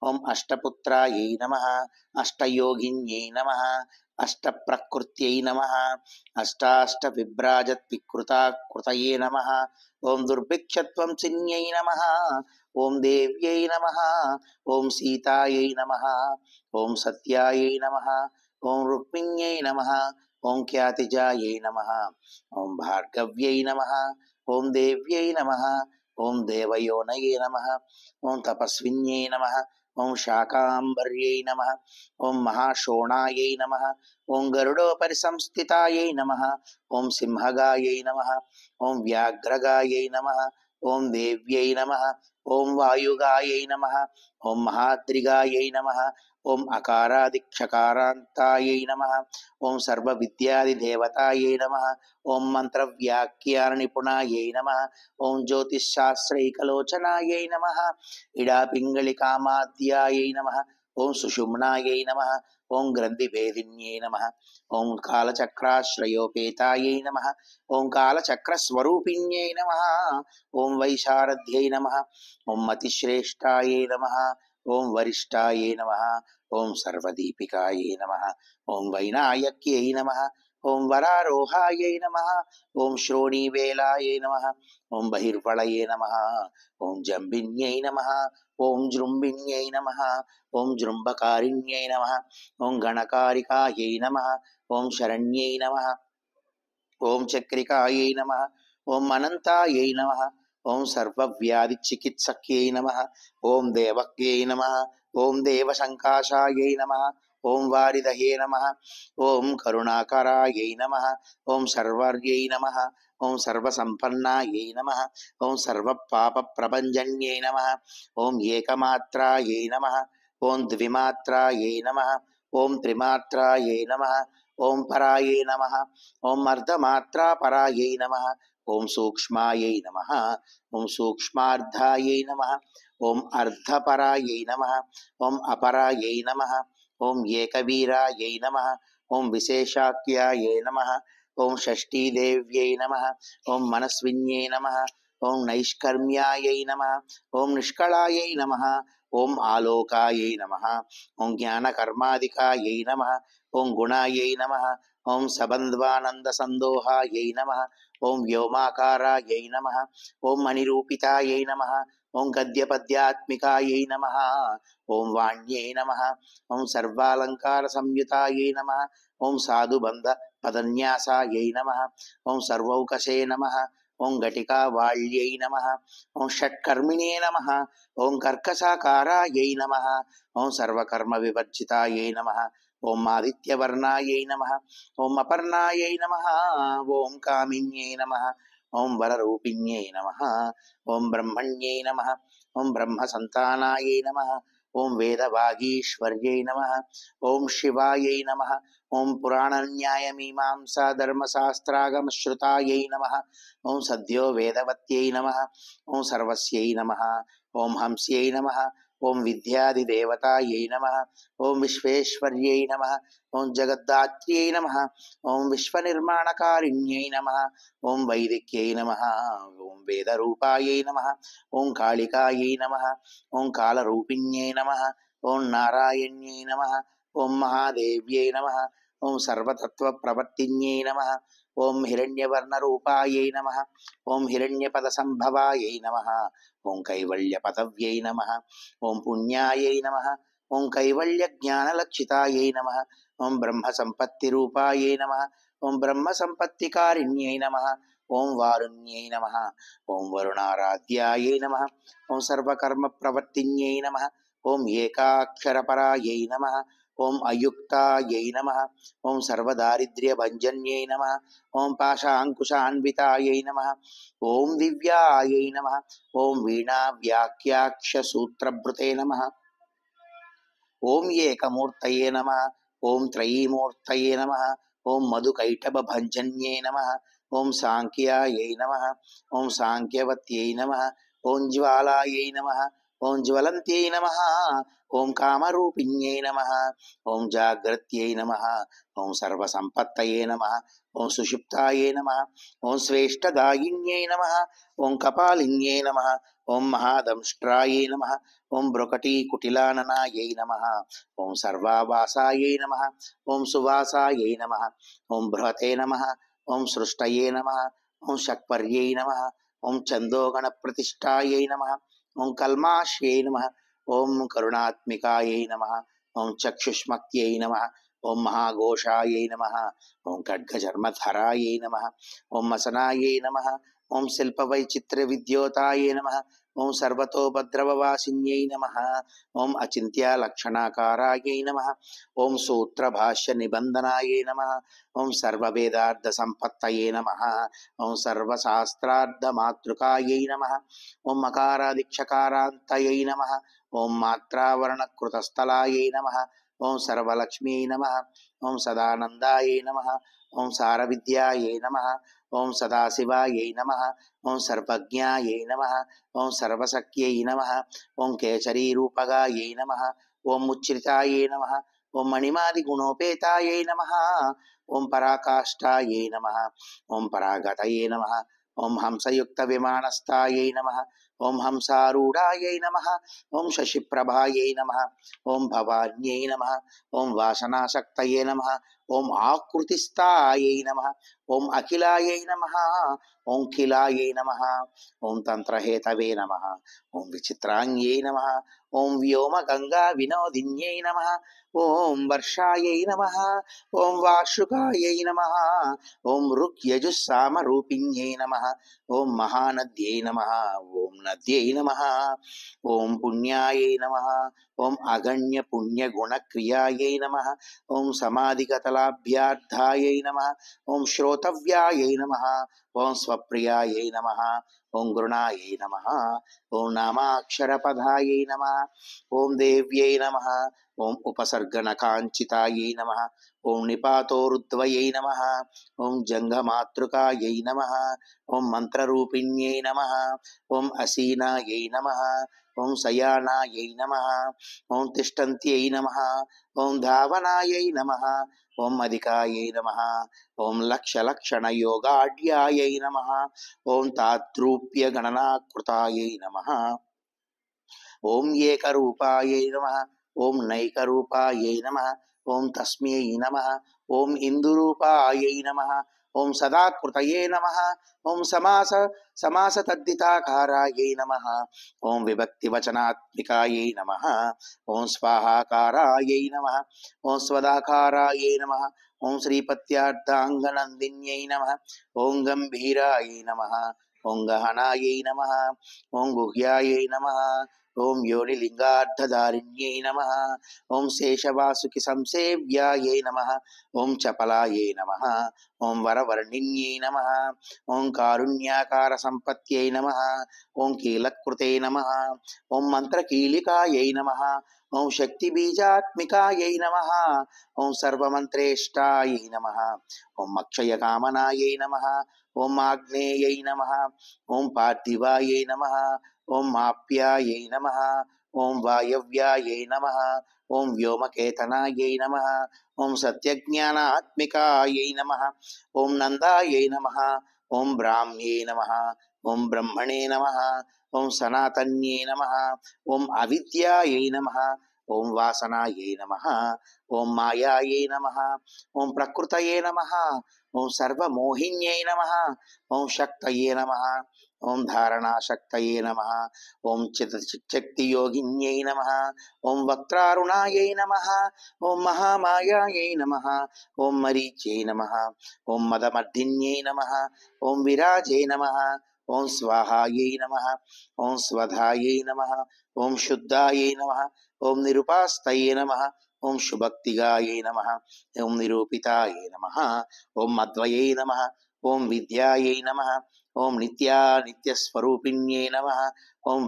ఓం అష్టపుత్రాయై నమః. అష్టయోగిన్యై నమః. అష్టప్రకృత్యై నమః. అష్టాష్టవిభ్రాజద్వికృతాకృతయే నమః. ఓం దుర్భిక్షత్వం చిన్యై నమః. ఓం దేవ్యై నమః. ఓం సీతాయై నమః. ఓం సత్యాయై నమః. ఓం రుక్మిణ్యై నమః. ఓం ఖ్యాతిజాయై నమః. ఓం భార్గవ్యై నమః. ఓం దేవ్యై నమః. ఓం దేవయోనయే నమః. ఓం తపస్విన్యై నమః. ఓం శాకాంబర్యై నమః. ఓం మహాశోణాయై నమః. ఓం గరుడోపరి సంస్థితాయై నమః. ఓం సింహగాయై నమః. ఓం వ్యాఘ్రగాయై నమః. ఓం దేవ్యై నమః. ఓం వాయుగాయై నమః. ఓం మహాద్రిగాయై నమః. ఓం అకారాదిక్షకారాంతాయై నమః. ఓం సర్వవిద్యాదిదేవతాయై నమః. ఓం మంత్రవ్యాఖ్యాన నిపుణాయై నమః. ఓం జ్యోతిశ్శాస్త్రైకలోచనాయై నమః. ఇడాపింగళికామాద్యాయై నమః. ఓం సుషుమ్నాయై నమః. ఓం గ్రంథిభేదిన్యై నమః. ఓం కాలచక్రాశ్రయోపేతాయై నమః. ఓం కాలచక్రస్వరూపిణ్యై నమః. ఓం వైశారథ్యై నమః. ఓం మతిశ్రేష్టాయై నమః. ఓం వరిష్టాయై నమః. ఓం సర్వదీపికాయై నమః. ఓం వైనాయక్యై నమః. ఓం వరారోహాయై నమః. ఓం శ్రోణీవేలాయై నమః. ఓం బహిర్వళయే నమః. ఓం జంబిన్యై నమః. ఓం జృంభిణ్యై నమః. ఓం జృంభకారిణ్యై నమః. ఓం గణకారికాయై నమః. ఓం శరణ్యై నమః. ఓం చక్రికాయై నమః. ఓం అనంతాయై నమః. ఓం సర్వవ్యాధి చికిత్సక్యై నమః. ఓం దేవక్యై నమః. ఓం దేవశంకాశాయై నమః. ఓం వారిదహే నమః. ఓం కరుణాకరాయై నమః. ఓం సర్వర్యై నమః. ఓం సర్వసంపన్నాయై నమః. ఓం సర్వపాపప్రభంజన్యై నమః. ఓం ఏకమాత్రాయై నమః. ఓం ద్విమాత్రాయై నమః. ఓం త్రిమాత్రాయై నమః. ఓం పరాయై నమః. ఓం అర్ధమాత్రాపరాయై నమః. ఓం సూక్ష్మాయై నమః. ఓం సూక్ష్మార్ధాయై నమః. ఓం అర్ధపరాయై నమః. ఓం అపరాయై నమః. ఓం ఏకవీరాయై నమః. ఓం విశేషాఖ్యాయై నమః. ఓం షష్ఠీదేవ్యై నమః. ఓం మనస్విన్యై నమః. ఓం నైష్కర్మ్యాయై నమః. ఓం నిష్కళాయై నమః. ఓం ఆలోకాయై నమః. ఓం జ్ఞానకర్మాదికాయై నమః. ఓం గుణాయై నమః. ఓం సబంధ్వానంద సందోహాయై నమః. ఓం వ్యోమాకారాయై నమః. ఓం మణిరూపితాయై నమః. ఓం గద్యపద్యాత్మికాయై నమః. ఓం వాణ్యై నమః. ఓం సర్వాలంకార సంయుతాయై నమః. ఓం సాధుబంధ పదన్యాసాయై నమః. ఓం సర్వౌకసే నమః. ఓం ఘటికావాళ్యై నమః. ఓం షట్కర్మిణే నమః. ఓం కర్కసాకారాయై నమః. ఓం సర్వకర్మ వివర్జితాయై నమః. ఓం ఆదిత్యవర్ణాయై నమః. ఓం అపర్ణాయై నమః. ఓం కామిన్యై నమః. ఓం వరరూపిణ్యై నమః. ఓం బ్రహ్మణ్యై నమః. ఓం బ్రహ్మసంతానాయై నమః. ఓం వేదవాగీశ్వర్యై నమః. ఓం శివాయై నమః. ఓం పురాణన్యాయమీమాంసా ధర్మశాస్త్రాగమశ్రుతాయై నమః. ఓం సద్యో వేదవత్యై నమః. ఓం సర్వస్యై నమః. ఓం హంస్యై నమః. ఓం విద్యాదిదేవతాయై నమః. ఓం విశ్వేశ్వర్యై నమః. ఓం జగద్దాత్ర్యై నమః. ఓం విశ్వనిర్మాణకారిణ్యై నమః. ఓం వైదిక్యై నమః. ఓం వేదరూపాయై నమః. ఓం కాళికాయై నమః. ఓం కాలరూపిణ్యై నమః. ఓం నారాయణ్యై నమః. ఓం మహాదేవ్యై నమః. ఓం సర్వతత్వప్రవర్తిన్యై నమః. ఓం హిరణ్యవర్ణరూపాయై నమః. ఓం హిరణ్యపదసంభవాయై నమః. ఓం కైవల్యపదవ్యై నమః. ఓం పుణ్యాయై నమః. ఓం కైవల్యజ్ఞానలక్షితాయై నమః. ఓం బ్రహ్మసంపత్తిరూపాయై నమః. ఓం బ్రహ్మసంపత్తికారిణ్యై నమః. ఓం వారుణ్యై నమః. ఓం వరుణారాధ్యాయై నమః. ఓం సర్వకర్మప్రవర్తిన్యై నమః. ఓం ఏకాక్షరపరాయై నమః. ఓం అయుక్తాయై నమః. ఓం సర్వదారిద్ర్యభంజన్యై నమః. ఓం పాశాంకుశాన్వితాయై నమః. ఓం దివ్యాయై నమః. ఓం వీణావ్యాఖ్యాక్షసూత్రభృతే నమః. ఓం ఏకమూర్తయే నమః. ఓం త్రయీమూర్తయే నమః. ఓం మధుకైటభభంజన్యై నమః. ఓం సాంఖ్యాయై నమః. ఓం సాంఖ్యవత్యై నమః. ఓం జ్వాలాయై నమః. ఓం జ్వలంత్యై నమః. ఓం కామరూపిణ్యై నమః. ఓం జాగ్రత్యై నమః. ఓం సర్వసంపత్తయే నమః. ఓం సుషుప్తాయే నమః. ఓం శ్రేష్టదాయిన్యై నమః. ఓం కపాలిన్యై నమః. ఓం మహాదంష్ట్రాయై నమః. ఓం బ్రొకటీకుటిలాననాయై నమః. ఓం సర్వావాసాయై నమః. ఓం సువాసాయై నమః. ఓం బృహతే నమః. ఓం సృష్టయే నమః. ఓం షట్పర్యై నమః. ఓం చందోగణప్రతిష్ఠాయై నమః. ఓం కల్మాశ్యై నమః. ఓం కరుణాత్మికాయై నమః. ఓం చక్షుష్మక్త్యై నమః. ఓం మహాఘోషాయై నమః. ఓం ఖడ్గచర్మధరాయై నమః. ఓం మసనాయై నమః. ओं शिल्पवैचित्र्यविद्योतायै नमः। ओं सर्वतोपद्रववासिन्यै नमः। ओं अचिन्त्यालक्षणाकारायै नमः। ओं सूत्रभाष्यनिबन्धनायै नमः। ओं सर्ववेदार्थसम्पत्तये नमः। ओं सर्वशास्त्रार्थमातृकायै नमः। ओं मकारादिक्षकारान्तयै नमः। ओं मात्रावर्णकृतस्थलायै नमः। ओं सर्वलक्ष्म्यै नमः। ओं सदानन्दायै नमः। ओं सारविद्यायै नमः। ओं सदाशिवायै नमः। ओं सर्वज्ञायै नमः। ओं सर्वशक्त्यै नमः। ओं केसरीरूपगायै नमः। ओं मुच्रितायै नमः। ओं मणिमादिगुणोपेतायै नमः। ओं पराकाष्ठायै नमः। ओं परागतये नमः। ओं हंसयुक्तविमानस्थायै नमः। ओं हंसारूढायै नमः। ओं शशिप्रभायै नमः। ओं भवान्यै नमः। ओं वासनाशक्तये नमः। ओं आकृतिस्थायै नमः। ओं अखिलायै नमः। ओं खिलायै नमः। ओं तंत्रहेतवे नमः। ओं विचित्रांग्यै नमः। ओं व्योमगंगा विनोदिन्यै नमः। ओं वर्षायै नमः। ओं वार्षुकायै नमः। ओं ऋक्यजुस्सामरूपिण्यै नमः। ओं महानद्यै नमः। ओं नद्यै नमः। ओं पुण्यायै नमः। ओं अगण्य पुण्यगुणक्रियायै नमः। ओं समाधिगतलाभ्यार्थायै नमः। ओं श्रोतव्यायै नमः। ओं स्वप्रियायै नमः। ओं गृणायै नमः। ओं नामाक्षरपदायै नमः। ओं देव्यै नमः। ओं उपसर्गनकाञ्चितायै नमः। ओं निपातोरुद्वयै नमः। ओं जङ्गमातृकायै नमः। ओं मन्त्ररूपिण्यै नमः। ओं असीनायै नमः। ओं शयानायै नमः। ओं तिष्ठन्त्यै नमः। ओं धावनायै नमः। ओं अधिकायै नमः। ओं लक्षलक्षणयोगाढ्यायै नमः। ओं ताद्रूप्यगणनाकृतायै नमः। ओं एकरूपायै नमः। ओं नैकरूपायै नमः। ओं तस्मै नमः। ओं इन्दुरूपायै नमः। ओं सदाकृतये नमः। ओं समासतद्धिताकारायै नमः। ओं विभक्तिवचनात्मिकायै नमः। ओं स्वाहाकारायै नमः। ओं स्वदाकारायै नमः। ओं श्रीपत्यार्धाङ्गनन्दिन्यै नमः। ओं गम्भीरायै नमः। ओं गहनायै नमः। ओं गुह्यायै नमः। ओं योनिलिंगार्धधारिण्यै नमः। ओं शेषवासुकि संसेव्यायै नमः। ओं चपलायै नमः। ओं वरवर्णिन्यै नमः। ओं कारुण्याकार संपत्त्यै नमः। ओं कीलकृते नमः। ओं मंत्रकीलिकायै नमः। ओं शक्तिबीजात्मिकायै नमः। ओं सर्वमन्त्रेष्टायै नमः। ओं अक्षयकामनायै नमः। ओं आग्नेयै नमः। ओं पार्थिवायै नमः। ओं आप्यायै नमः। ओं वायव्यायै नमः। ओं व्योमकेतनायै नमः। ओं सत्यज्ञानात्मिकायै नमः। ओं नन्दायै नमः। ओं ब्राह्म्ये नमः। ओं ब्रह्मणे नमः। ओं सनातन्ये नमः। ओं अविद्यायै नमः। ओं वासनायै नमः। ओं मायायै नमः। ओं प्रकृतये नमः। ओं सर्वमोहिन्यै नमः। ओं शक्तये नमः। ओं धारणाशक्तये नमः। ओं चित्शक्तियोगिन्यै नमः। ओं वक्त्रारुणायै नमः। ओं महामायायै नमः। ओं मरीच्यै नमः। ओं मदमर्दिन्यै नमः। ओं विराजे नमः। ओं स्वाहायै नमः। ओं स्वधायै नमः। ओं शुद्धायै नमः। ओं निरुपास्तये नमः। ओं शुभक्तिगायै नमः। ओं निरूपितायै नमः। ओं मध्वयै नमः। ओं विद्यायै नमः। ओं नित्यस्वरूपिण्यै नमः। ओं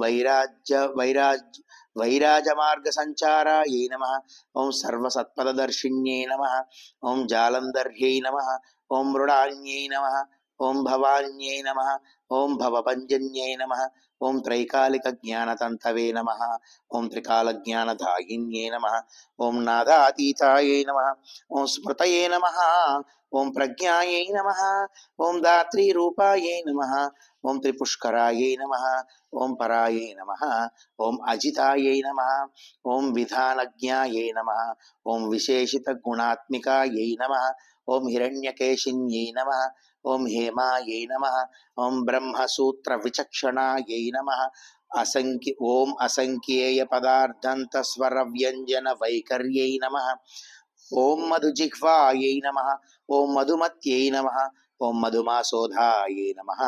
वैराजमार्गसञ्चारायै नमः। ओं सर्वसत्पददर्शिन्यै नमः। ओं जालन्धर्यै नमः। ओं मृडान्यै नमः। ओं भवान्यै नमः। ओं भवभञ्जन्यै नमः। ओं त्रैकालिकज्ञानतन्तवे नमः। ओं त्रिकालज्ञानदायिन्यै नमः। ओं नादातीतायै नमः। ओं स्मृतये नमः। ओं प्रज्ञायै नमः। ओं धात्रीरूपायै नमः। ओं त्रिपुष्करायै नमः। ओं परायै नमः। ओं अजितायै नमः। ओं विधानज्ञायै नमः। ओं विशेषितगुणात्मिकायै नमः। ओं हिरण्यकेशिन्यै नमः। ओं हेमायै नमः। ओं ब्रह्मसूत्रविचक्षणायै नमः। ओं असङ्ख्येयपदार्थन्तस्वरव्यञ्जनवैखर्यै नमः। ओं मधुजिह्वायै नमः। ओं मधुमत्यै नमः। ओम मधुमासोधायै नमः।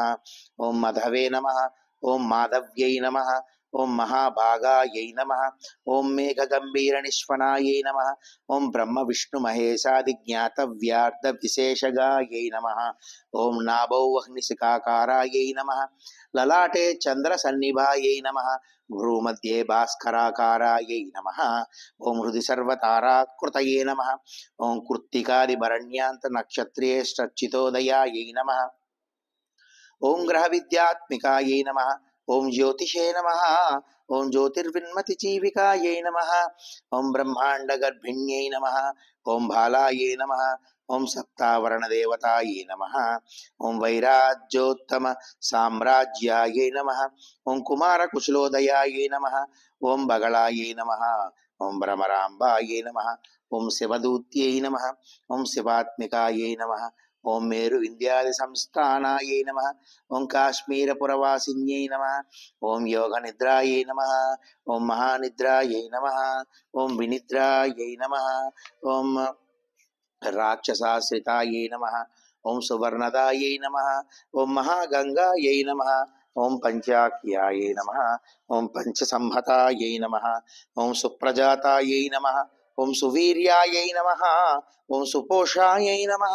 ओम मधवे नमः। ओम माधव्यै नमः। ओम महाभागायै नमः। ओम मेघगंभीरनिष्फनायै नमः। ओम ब्रह्म विष्णु महेशादिज्ञातव्यार्थ विशेषगायै नमः। ओम नाभौ वह्निशिखाकारायै नमः। ललाटे चंद्रसन्निभायै नमः। भ्रूमध्ये भास्कराकारायै नमः। ओम हृदि सर्वताराकृतये नमः। ओम कृत्तिकादिभरण्यान्त नक्षत्रेष्टच्युतोदयायै नमः। ओम ग्रह विद्यात्मिकायै नमः। ओम ज्योतिषे नमः। ओम ज्योतिर्विन्मतिजीविकायै नमः। ओम ब्रह्मांड गर्भिण्यै नमः। ओम भालायै नमः। ओम सप्तावरण देवतायै नमः। ओम वैराज्योत्तम साम्राज्यायै नमः। ओम कुमार कुशलोदयायै नमः। ओम बगलायै नमः। ओम भ्रमराम्बायै नमः। ओम शिवदूत्यै नमः। ओम शिवात्मिकायै नमः। ओम मेरु विंध्यादि संस्थानायै नमः। ओम काश्मीरपुरवासिन्यै नमः। ओम योगनिद्रायै नमः। ओम महानिद्रायै नमः। ओम विनिद्रायै नमः। ओम राक्षसाश्रितायै नमः। ओम सुवर्णदायै नमः। ओम महागंगायै नमः। ओम पंचाख्यायै नमः। ओम पंचसंहतायै नमः। ओम सुप्रजातायै नमः। ओम सुवीर्यायै नमः। ओम सुपोषायै नमः।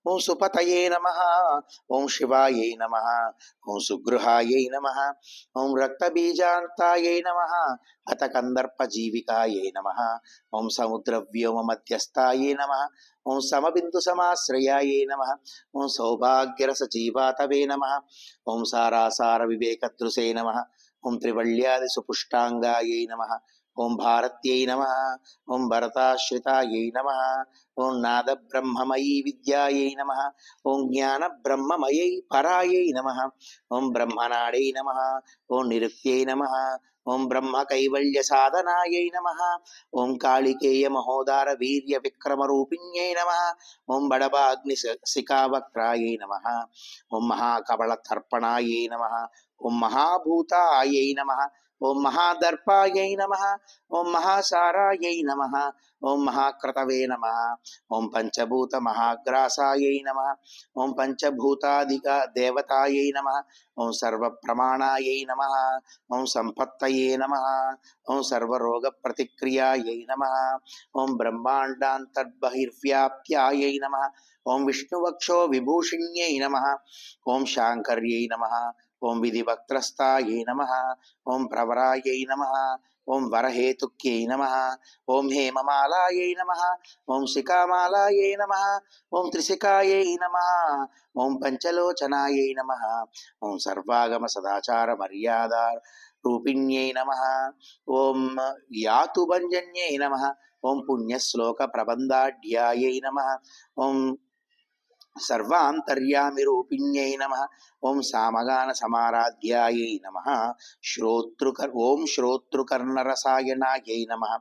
ओम सुपतये नमः। ओम शिवायै नमः। ओम सुगृहायै नमः। ओम रक्तबीजान्तायै नमः। अथ कंदर्पजीविकायै नमः। ओम समुद्रव्योम मध्यस्थायै नमः। ओम समबिंदु समाश्रयायै नमः। ओम सौभाग्यरसजीवातवे नमः। ओम सारासार विवेकदृशे नमः। ओम त्रिवल्यादि सुपुष्टांगायै नमः। ओम भारत्यै नमः। ओम भरताश्रितायै नमः। ओम नाद ब्रह्ममयी विद्यायै नमः। ओम ज्ञान ब्रह्ममयै परायै नमः। ओम ब्रह्मनाडै नमः। ओम निरुक्त्यै नमः। ओम ब्रह्म कैवल्य साधनायै नमः। ओम कालिकेय महोदार वीर्य विक्रम रूपिण्यै नमः। ओम बड़भाग्नि शिखावक्त्रायै नमः। ओम महाकबल तर्पणायै नमः। ओम महाभूतायै नमः। ओम महादर्पायै नमः। ओम महासारायै नमः। ओम महाक्रतवे नमः। ओम पंचभूत महाग्रासायै नमः। ओम पंचभूतादिक देवतायै नमः। ओम सर्वप्रमाणायै नमः। ओम संपत्तये नमः। ओम सर्वरोग प्रतिक्रियायै नमः। ओम ब्रह्मांडान्तर्बहिर्व्याप्त्यायै नमः। ओम विष्णुवक्षो विभूषिण्यै नमः। ओम शांकर्यै नमः। ओम विधिवक्त्रस्तायै नमः। ओम प्रवरायै नमः। ओम वरहेतुक्यै नमः। ओम हेममालायै नमः। ओम शिखामालायै नमः। ओम त्रिशिखायै नमः। ओम पंचलोचनायै नमः। ओम सर्वागम सदाचार मर्यादा रूपिण्यै नमः। ओम यातुभंजन्यै नमः। ओम पुण्यश्लोक प्रबंधाढ्यायै नमः। ओम सर्वांतर्यामि रूपिण्यै नमः। ओम सामगान समाराध्यायै नमः। ओम श्रोतृकर्णरसायनायै नमः।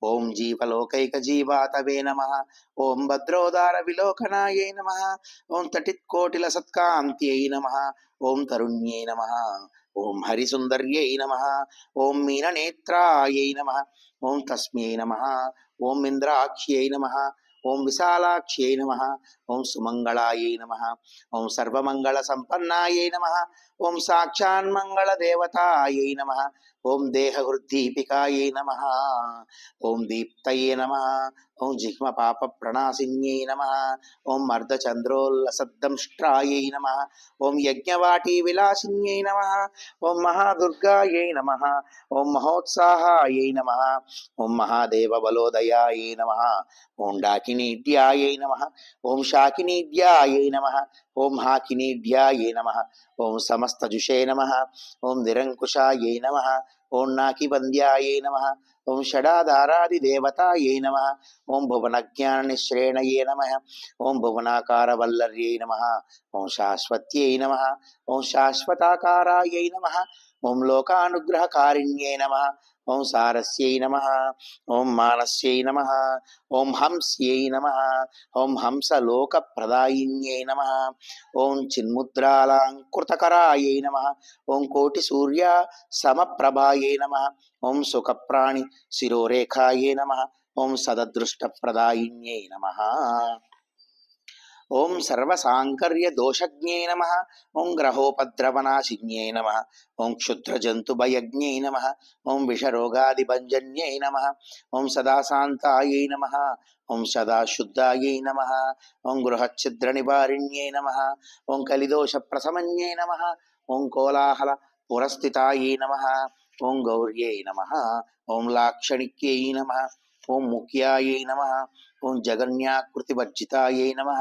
ओम जीवलोकैकजीवातवे नमः। ओम भद्रोदार विलोकनायै नमः। ओम तटित्कोटिलसत्कान्त्यै नमः। ओम तरुण्यै नमः। ओम हरिसुन्दर्यै नमः। ओम मीननेत्रायै नमः। ओम तस्मै नमः। ओम इन्द्राक्ष्यै नमः। ओम विशालाक्ष्यै नमः। ओम सुमंगलायै नमः। ओम सर्वमंगल संपन्नायै नमः। ओम साक्षान्मंगल देवतायै नमः। ओम देहवृद्धिपिकायै नमः। ओम दीप्तये नमः। ओम जिह्म पाप प्रणाशिन्यै नमः। ओम अर्धचंद्रोल्लसद्दंष्ट्रायै नमः। ओम यज्ञवाटी विलासिन्यै नमः। ओम महादुर्गायै नमः। ओम महोत्साहायै नमः। ओम महादेव बलोदयायै नमः। ओम डाकिनीड्यायै नमः। ओम शाकिनीड्यायै नमः। ओम हाकिनीड्यायै नमः। ओम समस्तजुषे नमः। ओम निरंकुशायै नमः। ओम नाकिबंध्यायै नमः। ओम षडाधारादिदेवतायै नमः। ओम भुवनज्ञाननिश्रेणये नमः। ओम भुवनाकारवल्लर्यै नमः। ओम शाश्वत्यै नमः। ओम शाश्वताकारायै नमः। ओम लोकानुग्रहकारिण्ये नमः। ओम सारस्यै नमः। ओम मानस्यै नमः। ओम हंस्यै नमः। ओम हंसलोकप्रदायिन्यै नमः। ओम चिन्मुद्रालंकृतकरायै नमः। ओम कोटिसूर्या समप्रभायै नमः। ओम सुखप्राणि शिरोरेखायै नमः। ओम सददृष्टप्रदायिन्यै नमः। ఓం సర్వసాంకర్య దోషజ్ఞే నమః. ఓం గ్రహోపద్రవనాశిన్యే నమః. ఓం క్షుద్రజంతుభయజ్ఞే నమః. ఓం విషరోగాదిభంజన్యే నమః. ఓం సదాశాంతాయై నమః. ఓం సదాశుద్ధాయై నమః. ఓం గృహఛిద్రనివారిణ్యే నమః. ఓం కలిదోషప్రశమన్యే నమః. ఓం కోలాహల పురస్థితాయై నమః. ఓం గౌర్యై నమః. ఓం లాక్షణిక్యై నమః. ఓం ముఖ్యాయై నమః. ఓం జగన్యాకృతివర్జితాయై నమః.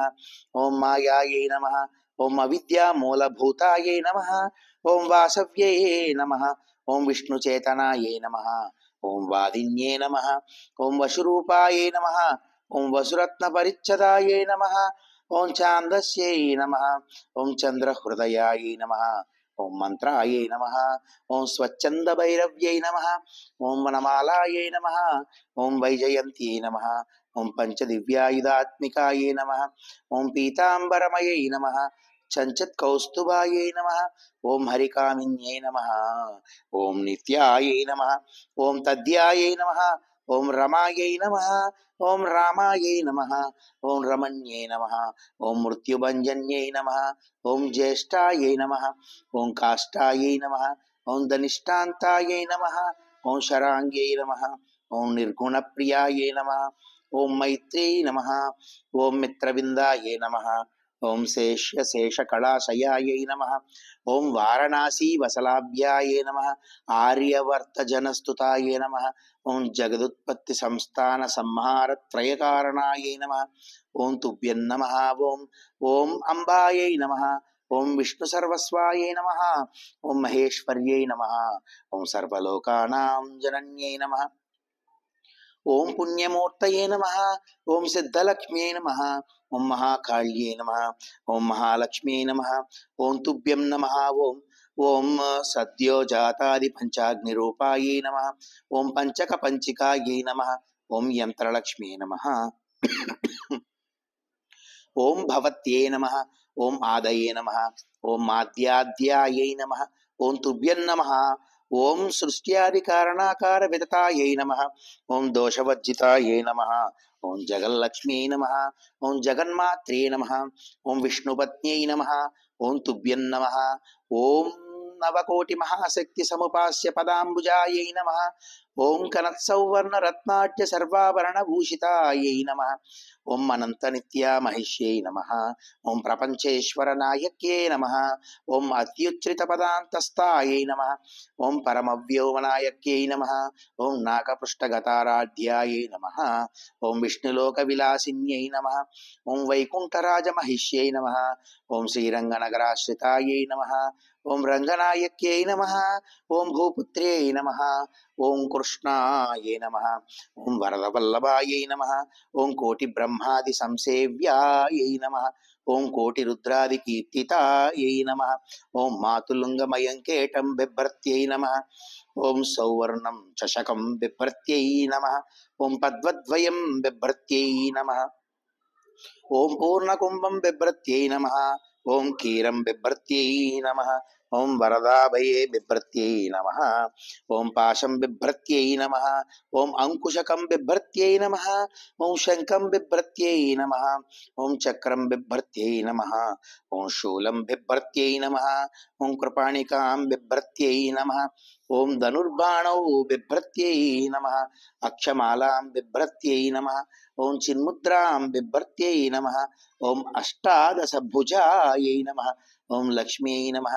ఓం మాయాయై నమః. ఓం అవిద్యామూలభూతాయై నమః. ఓం వాసవ్యై నమః. ఓం విష్ణుచేతనాయై నమః. ఓం వాదిన్యే నమః. ఓం వశురూపాయై నమః. ఓం వసురత్నపరిచ్ఛదాయై నమః. ఓం ఛాందస్యై నమః. ఓం చంద్రహృదయాయై నమః. ఓం మంత్రాయై నమః. ఓం స్వచ్ఛందభైరవ్యై నమః. ఓం వనమాలాయై నమః. ఓం వైజయంత్యై నమః. ఓం పంచదివ్యాయుధాత్మికాయై నమః. ఓం పీతాంబరమయై నమః. చంచత్కౌస్తుభాయై నమః. ఓం హరికామిన్యై నమః. ఓం నిత్యాయై నమః. ఓం తద్యాయై నమః. ఓం రమాయై నమః. ఓం రామాయై నమః. ఓం రమణ్యై నమః. ఓం మృత్యుభంజన్యై నమః. ఓం జ్యేష్ఠాయై నమః. ఓం కాష్టాయై నమః. ఓం ధనిష్టాంతాయై నమః. ఓం శరాంగ్యై నమః. ఓం నిర్గుణప్రియాయై నమః. ఓం మైత్ర్యై నమః. ఓం మిత్రవిందాయై నమః. ఓం శేషకళాశయాయై నమః. ఓం వారణాసీ వసలాభ్యాయై నమః. ఆర్యవర్తజనస్తుతాయై నమః. ఓం జగదుత్పత్తి సంస్థాన సంహార త్రయకారణాయై నమః. ఓం తుభ్యం నమః. ఓం ఓం అంబాయై నమః. ఓం విష్ణు సర్వస్వాయై నమః. ఓం మహేశ్వర్యై నమః. ఓం సర్వలోకానాం జనన్యై నమః. ఓం పుణ్యమూర్తయే నమః. ఓం సిద్ధలక్ష్మ్యై నమః. ఓం మహాకాళ్యై నమః. ఓం మహాలక్ష్మ్యై నమః. ఓం తుభ్యం నమః. ఓం ఓం సద్యోజాతాది పంచాగ్నిరూపాయై నమః. ఓం పంచక పంచికాయై నమః. ఓం యంత్రలక్ష్మ్యై నమః. ఓం భవత్యై నమః. ఓం ఆదయే నమః. ఓం ఆద్యాద్యాయై నమః. ఓం తుభ్యం నమః. ఓం సృష్ట్యాది కారణాకార విదతాయై నమః. ఓం దోషవర్జితాయై నమః. ఓం జగల్లక్ష్మ్యై నమః. ఓం జగన్మాత్రే నమః. ఓం విష్ణుపత్న్యై నమః. ఓం తుభ్యం నమః. ఓం నవకోటి మహాశక్తి సముపాస్య పదాంబుజాయై నమః. ఓం కనత్సౌవర్ణ రత్నాట్య సర్వాభరణ భూషితాయై నమః. ఓం అనంత నిత్యా మహిష్యై నమః. ఓం ప్రపంచేశ్వర నాయక్యై నమః. ఓం అత్యుచ్ఛ్రిత పదాంతస్థాయై నమః. ఓం పరమవ్యోమనాయక్యై నమః. ఓం నాగపృష్ఠగతారాధ్యాయై నమః. ఓం విష్ణులోక విలాసిన్యై నమః. ఓం వైకుంఠరాజమహిష్యై నమః. ఓం శ్రీరంగనగరాశ్రితాయై నమః. ఓం రంగనాయక్యై నమః. ఓం భూపుత్ర్యై నమః. ఓం కృష్ణాయై నమః. ఓం వరదవల్లభాయై నమః. ఓం కోటి బ్రహ్మాది సంసేవ్యాయై నమః. ఓం కోటి రుద్రాది కీర్తితాయై నమః. ఓం మాతులింగమయంకేటం బిభ్రత్యై నమః. ఓం సౌవర్ణం చషకం బిభ్రత్యై నమః. ఓం పద్మద్వయం బిభ్రత్యై నమః. ఓం పూర్ణకుంభం బిభ్రత్యై నమః. ఓం క్షీరం బిభ్రత్యై నమః. ఓం వరదాభయే బిభ్రత్యై నమః. ఓం పాశం బిభ్రత్యై నమః. ఓం అంకుశకం బిభ్రత్యై నమః. ఓం శంఖం బిభ్రత్యై నమః. ఓం చక్రం బిభ్రత్యై నమః. ఓం శూలం బిభ్రత్యై నమః. ఓం కృపాణికాం బిభ్రత్యై నమః. ఓం ధనుర్బాణౌ బిభ్రత్యై నమః. అక్షమాలాం బిభ్రత్యై నమః. ఓం చిన్ముద్రాం బిభ్రత్యై నమః. ఓం అష్టాదశభుజాయై నమః. ఓం లక్ష్మ్యై నమః.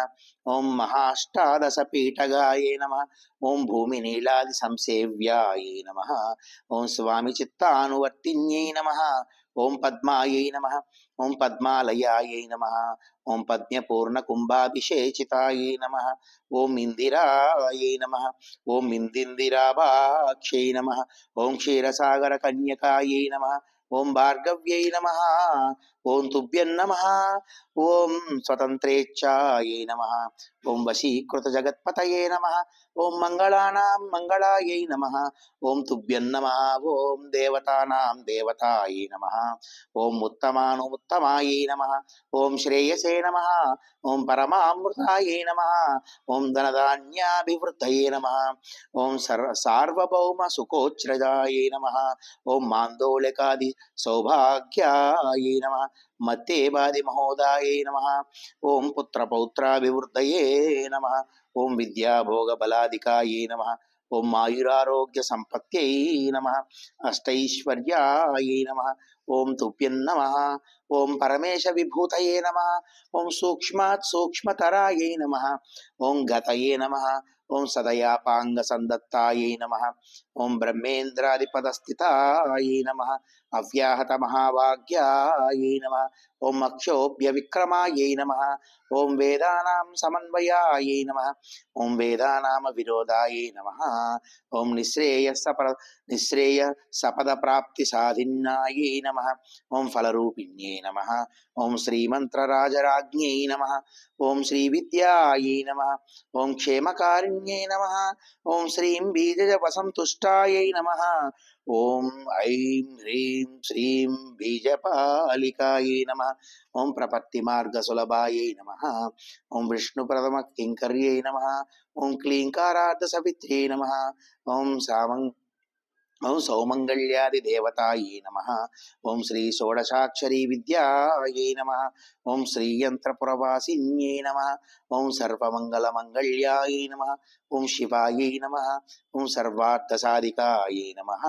ఓం మహాష్టాదశపీఠగాయై నమః. ఓం భూమినీలాది సంసేవ్యాయై నమః. ఓం స్వామి చిత్తానువర్తిన్యై నమః. ఓం పద్మాయై నమః. ఓం పద్మాలయాయై నమః. ఓం పద్మపూర్ణకుంభాభిషేచితాయై నమః. ఓం ఇందిరాయై నమః. ఓం ఇందిందిరాభాక్షై నమః. ఓం క్షీరసాగర కన్యకాయై నమః. ఓం భార్గవ్యై నమః. ఓం తుభ్యం నమః. ఓం స్వతంత్రేచ్ఛాయై నమః. ఓం వశీకృత జగత్పతయే నమః. ఓం మంగళానాం మంగళాయై నమః. ఓం తుభ్యం నమః. ఓం దేవతానాం దేవతాయై నమః. ఓం ఉత్తమానుత్తమాయై నమః. ఓం శ్రేయసే నమః. ఓం పరమామృతాయై నమః. ఓం ధనధాన్యాభివృద్ధయే నమః. ఓం సార్వభౌమ సుఖోచ్ఛ్రజాయై నమః. ఓం మాందోళకాది సౌభాగ్యాయై నమః. మత్తేబాది మహోదాయై నమః. ఓం పుత్రపౌత్రాభివృద్ధయే నమః. ఓం విద్యాభోగబలాదికాయై నమః. ఓం ఆయురారోగ్య సంపత్త్యై నమః. అష్టైశ్వర్యాయై నమః. ఓం తుభ్యం నమః. ఓం పరమేశ విభూతయే నమః. ఓం సూక్ష్మాత్ సూక్ష్మతరాయై నమః. ఓం గతయే నమః. ఓం సదయాపాంగ సందత్తాయై నమః. ఓం బ్రహ్మేంద్రాదిపదస్థితాయై నమః. అవ్యాహత మహాభాగ్యాయై నమః. ఓం అక్షోభ్య విక్రమాయై నమః. ఓం వేదానాం సమన్వయాయై నమః. ఓం వేదానామ విరోధాయై నమః. ఓం నిశ్రేయ సపద ప్రాప్తి సాధిన్యాయై నమః. ఓం ఫలరూపిణ్యై నమః. ఓం శ్రీమంత్రరాజరాజ్ఞై నమః. ఓం శ్రీ విద్యాయై నమః. ఓం క్షేమకారిణ్యై నమః. ఓం శ్రీం బీజజ వసంతుష్టాయై నమః. ఓం ఐం హ్రీం శ్రీం బీజపాలికాయై నమః. ఓం ప్రపత్తి మార్గ సులభాయై నమః. ఓం విష్ణుప్రథమ కింకర్యై నమః. ఓం క్లీంకారార్థ సవిత్ర్యై నమః. ఓం సౌమంగళ్యాది దేవతాయై నమః. ఓం శ్రీ షోడశాక్షరీ విద్యాయై నమః. ఓం శ్రీయంత్రపురవాసిన్యై నమః. ఓం సర్వమంగళమంగళ్యాయై నమః. ఓం శివాయై నమః. ఓం సర్వార్థసాధికాయై నమః.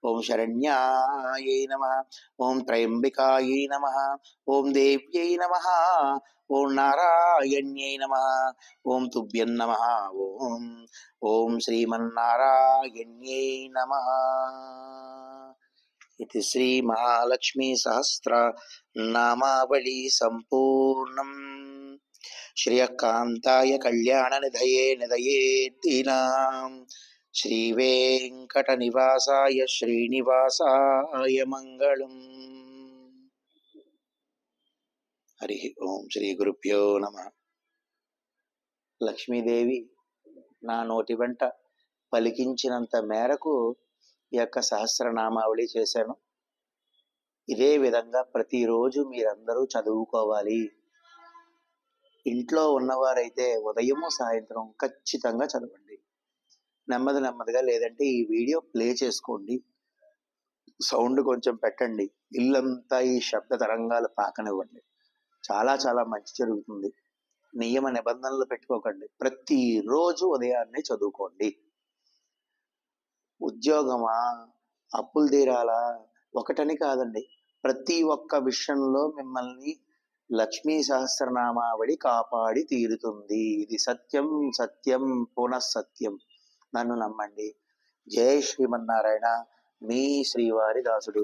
ఓం శరణ్యాయై నమః. ఓం త్రయంబికాయై నమః. ఓం దేవ్యై నమః. ఓం నారాయణ్యై నమః. ఓం తుభ్యం నమః. ఓం శ్రీమన్నారాయణ్యై నమః. ఇది శ్రీ మహాలక్ష్మీ సహస్ర నామావళి సంపూర్ణం. శ్రియకాంతాయ కళ్యాణ నిధయేర్దీనాం శ్రీ వెంకట నివాసాయ శ్రీనివాసాయ మంగళం. హరి ఓం శ్రీ గురుభ్యో నమః. లక్ష్మీదేవి నా నోటి వెంట పలికించినంత మేరకు ఈ యొక్క సహస్రనామావళి చేశాను. ఇదే విధంగా ప్రతిరోజు మీరందరూ చదువుకోవాలి. ఇంట్లో ఉన్నవారైతే ఉదయము సాయంత్రం ఖచ్చితంగా చదవండి. నెమ్మదిగా లేదంటే ఈ వీడియో ప్లే చేసుకోండి. సౌండ్ కొంచెం పెట్టండి. ఇల్లంతా ఈ శబ్ద తరంగాలు తాకనివ్వండి. చాలా మంచి జరుగుతుంది. నియమ నిబంధనలు పెట్టుకోకండి. ప్రతిరోజు ఉదయాన్నే చదువుకోండి. ఉద్యోగమా, అప్పులు తీరాలా, ఒకటని కాదండి, ప్రతి ఒక్క విషయంలో మిమ్మల్ని లక్ష్మీ సహస్రనామావళి కాపాడి తీరుతుంది. ఇది సత్యం సత్యం పునఃసత్యం. నన్ను నమ్మండి. జై శ్రీమన్నారాయణ. మీ శ్రీవారి దాసుడు.